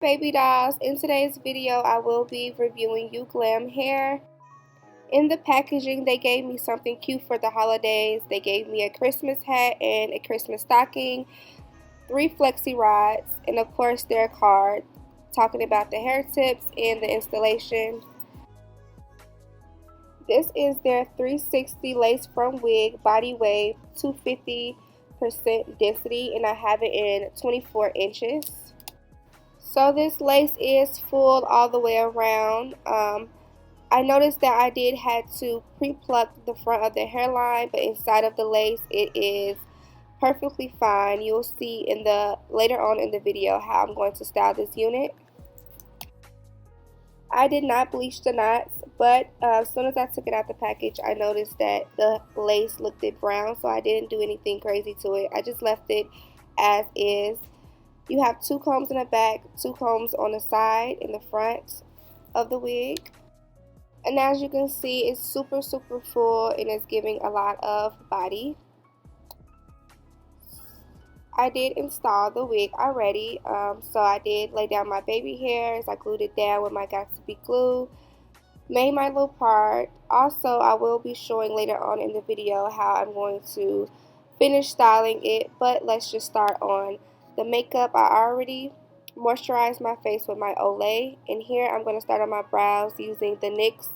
Baby dolls, in today's video I will be reviewing UGlam hair. In the packaging they gave me something cute for the holidays. They gave me a Christmas hat and a Christmas stocking, 3 flexi rods, and of course their card talking about the hair tips and the installation. This is their 360 lace front wig, body wave, 250% density, and I have it in 24 inches. So this lace is full all the way around. I noticed that I did have to pre-pluck the front of the hairline, but inside of the lace it is perfectly fine. You'll see later on in the video how I'm going to style this unit. I did not bleach the knots, but as soon as I took it out the package, I noticed that the lace looked brown, so I didn't do anything crazy to it. I just left it as is. You have 2 combs in the back, 2 combs on the side in the front of the wig. And as you can see, it's super full and it's giving a lot of body. I did install the wig already, so I did lay down my baby hairs. I glued it down with my Got2b glue, made my little part. Also, I will be showing later on in the video how I'm going to finish styling it, but let's just start on the makeup. I already moisturized my face with my Olay, and here I'm going to start on my brows using the NYX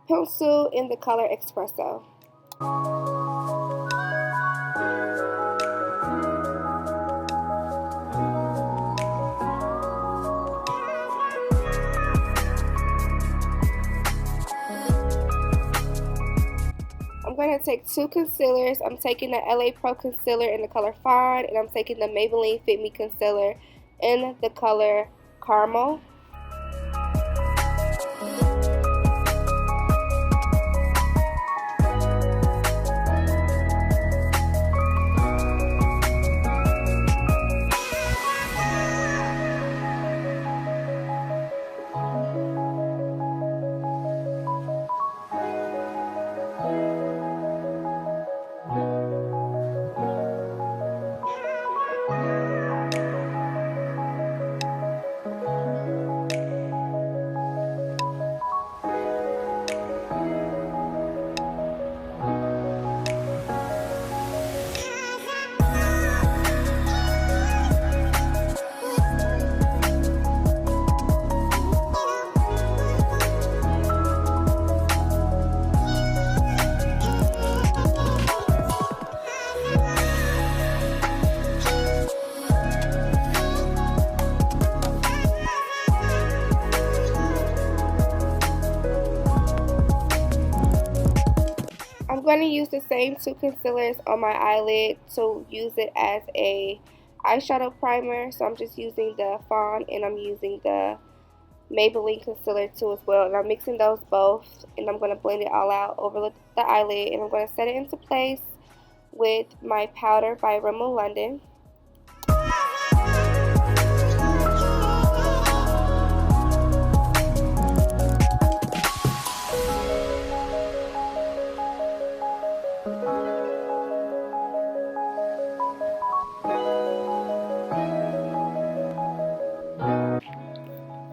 pencil in the color Espresso. I'm going to take 2 concealers. I'm taking the LA Pro concealer in the color Fawn, and I'm taking the Maybelline Fit Me concealer in the color Caramel. I'm going to use the same 2 concealers on my eyelid to use it as a eyeshadow primer. So I'm just using the Fawn and I'm using the Maybelline concealer too as well. And I'm mixing those both and I'm going to blend it all out over the eyelid, and I'm going to set it into place with my powder by Rimmel London.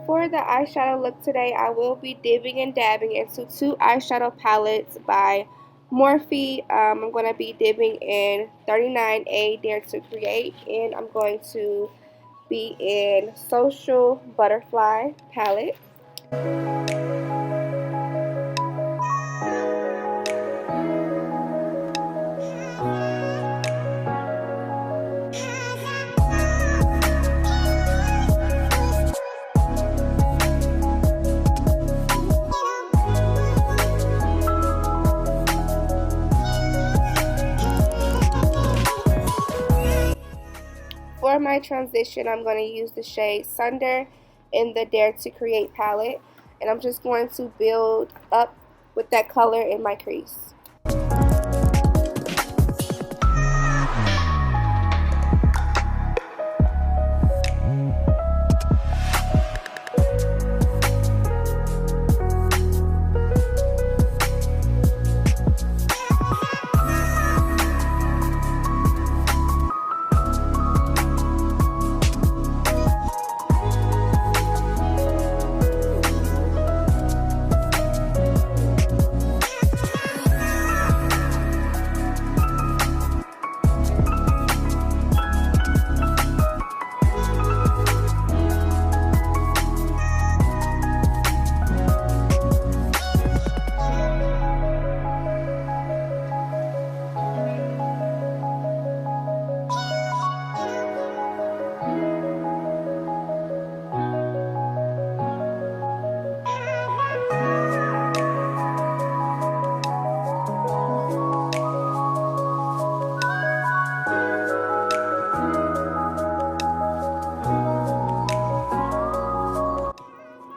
For the eyeshadow look today, I will be dipping and dabbing into 2 eyeshadow palettes by Morphe. I'm going to be dipping in 39A Dare to Create, and I'm going to be in Social Butterfly palette. For my transition, I'm going to use the shade Sunder in the Dare to Create palette, and I'm just going to build up with that color in my crease.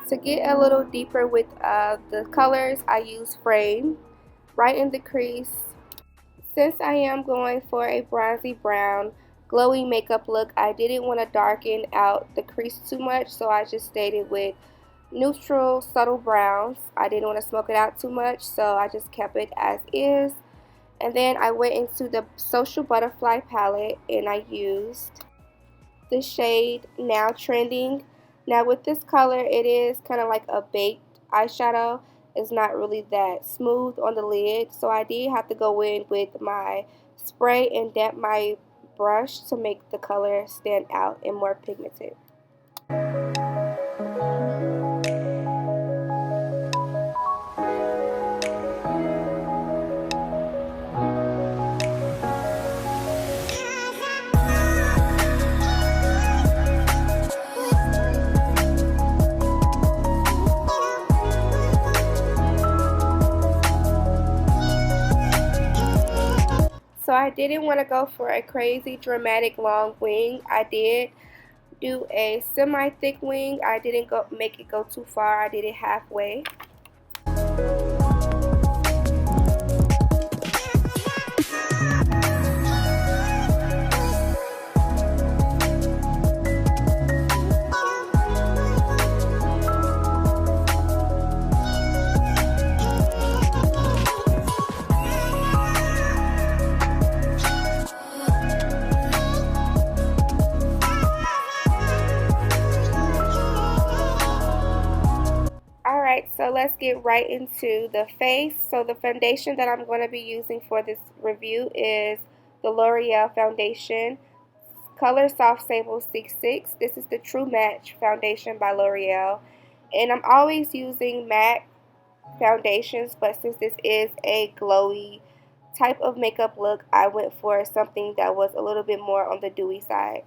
To get a little deeper with the colors, I use Frame right in the crease. Since I am going for a bronzy brown glowy makeup look, I didn't want to darken out the crease too much, so I just stayed with neutral subtle browns. I didn't want to smoke it out too much, so I just kept it as is. And then I went into the Social Butterfly palette and I used the shade Now Trending. Now with this color, it is kind of like a baked eyeshadow. It's not really that smooth on the lid, so I did have to go in with my spray and damp my brush to make the color stand out and more pigmented. So I didn't want to go for a crazy dramatic long wing. I did do a semi-thick wing. I didn't make it go too far. I did it halfway. So let's get right into the face. So the foundation that I'm going to be using for this review is the L'Oreal foundation, color Soft Sable 66. This is the True Match foundation by L'Oreal, and I'm always using matte foundations, but since this is a glowy type of makeup look, I went for something that was a little bit more on the dewy side.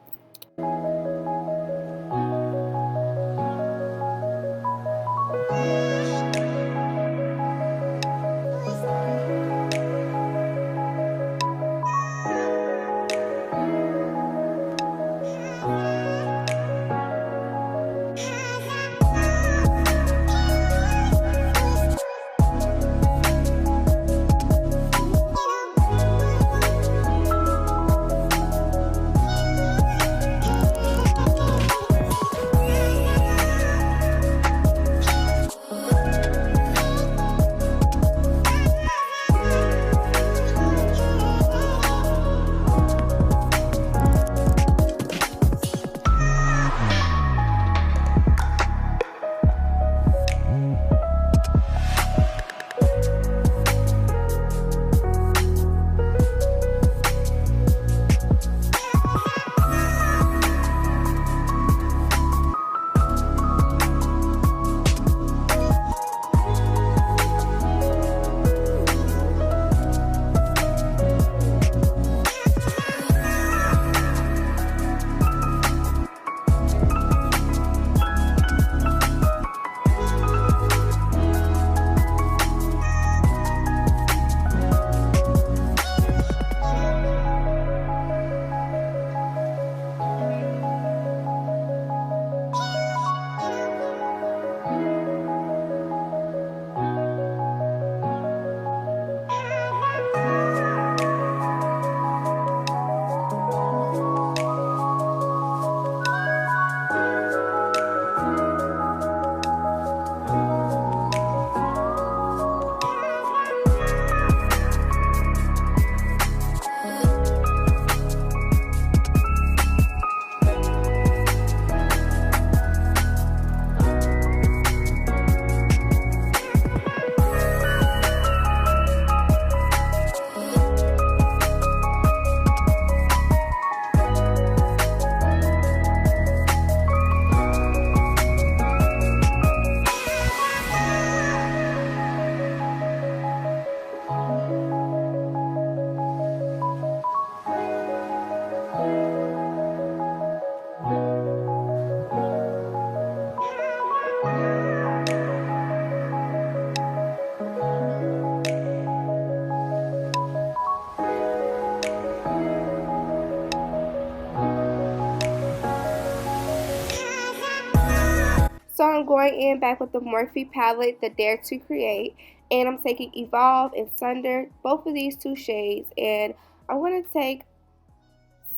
going in back with the Morphe palette, the Dare to Create, and I'm taking Evolve and Sunder, both of these two shades, and I'm going to take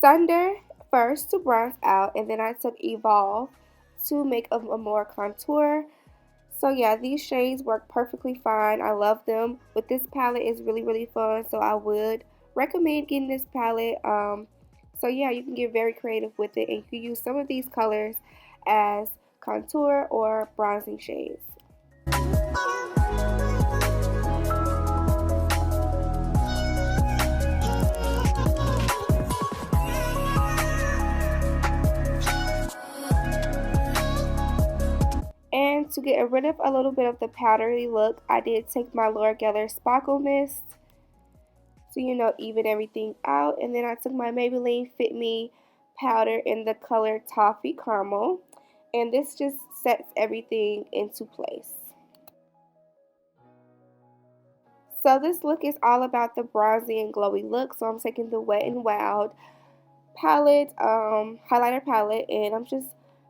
Sunder first to bronze out, and then I took Evolve to make a more contour. So yeah, these shades work perfectly fine. I love them. But this palette is really fun, so I would recommend getting this palette. So yeah, you can get very creative with it, and you can use some of these colors as contour or bronzing shades. And to get rid of a little bit of the powdery look, I did take my Laura Geller Sparkle Mist to, even everything out. And then I took my Maybelline Fit Me powder in the color Toffee Caramel. And this just sets everything into place. So this look is all about the bronzy and glowy look. So I'm taking the Wet n Wild palette, highlighter palette, and I'm just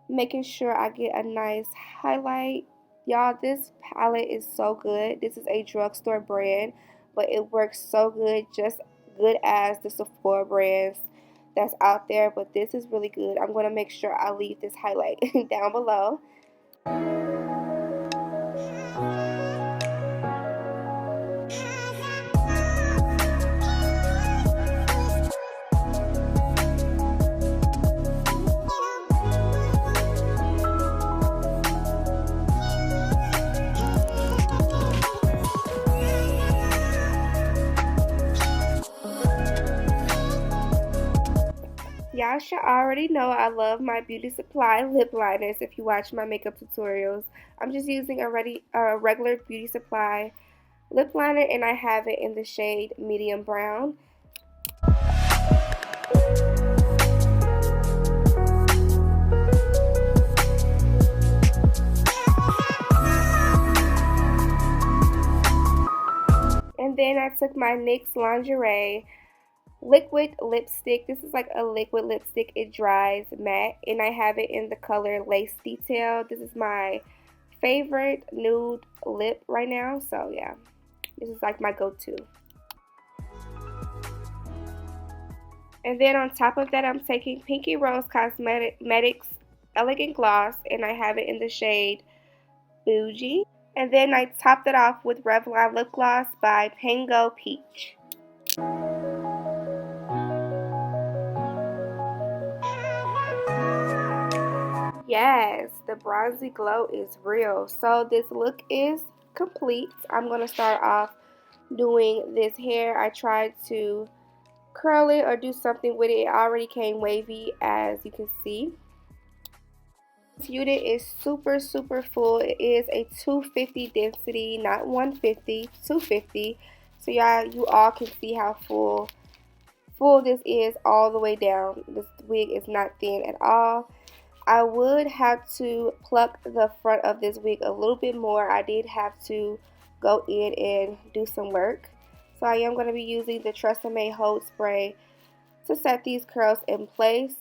making sure I get a nice highlight. Y'all, this palette is so good. This is a drugstore brand, but it works so good, just good as the Sephora brands that's out there, but this is really good. I'm going to make sure I leave this highlight down below. Y'all should already know I love my Beauty Supply lip liners if you watch my makeup tutorials. I'm just using a regular Beauty Supply lip liner, and I have it in the shade medium brown. And then I took my NYX Lingerie liquid lipstick. This is like a liquid lipstick. It dries matte, and I have it in the color Lace Detail. This is my favorite nude lip right now, so yeah, this is like my go-to. And then on top of that, I'm taking Pinky Rose Cosmetics Elegant Gloss, and I have it in the shade Bougie. And then I topped it off with Revlon Lip Gloss by Pango Peach. Yes, the bronzy glow is real. So this look is complete. I'm going to start off doing this hair. I tried to curl it or do something with it. It already came wavy, as you can see. This unit is super full. It is a 250 density, not 150, 250. So y'all, you all can see how full this is all the way down. This wig is not thin at all. I would have to pluck the front of this wig a little bit more. I did have to go in and do some work. So I am going to be using the Tresemme Hold Spray to set these curls in place.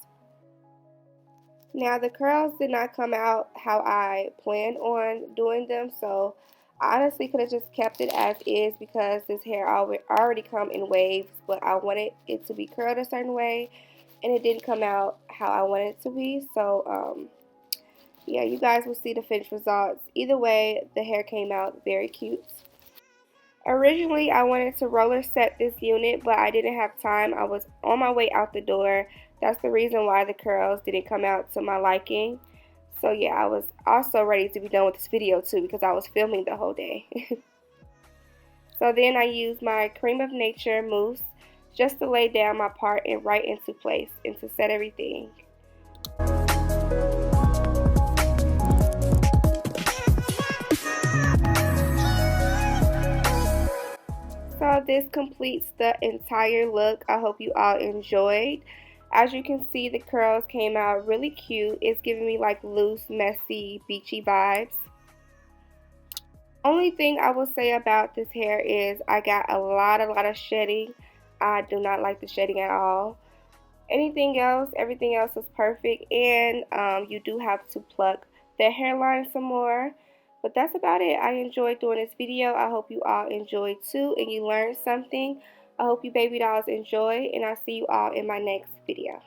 Now the curls did not come out how I planned on doing them, so I honestly could have just kept it as is because this hair already come in waves, but I wanted it to be curled a certain way, and it didn't come out how I wanted it to be. So yeah, you guys will see the finished results. Either way, the hair came out very cute. Originally, I wanted to roller set this unit, but I didn't have time. I was on my way out the door. That's the reason why the curls didn't come out to my liking. So yeah, I was also ready to be done with this video too because I was filming the whole day. So then I used my Cream of Nature mousse just to lay down my part and right into place and to set everything. So this completes the entire look. I hope you all enjoyed. As you can see, the curls came out really cute. It's giving me like loose, messy, beachy vibes. Only thing I will say about this hair is I got a lot of shedding. I do not like the shedding at all. Everything else is perfect, and you do have to pluck the hairline some more. But that's about it. I enjoyed doing this video. I hope you all enjoyed too and you learned something. I hope you baby dolls enjoy, and I'll see you all in my next video.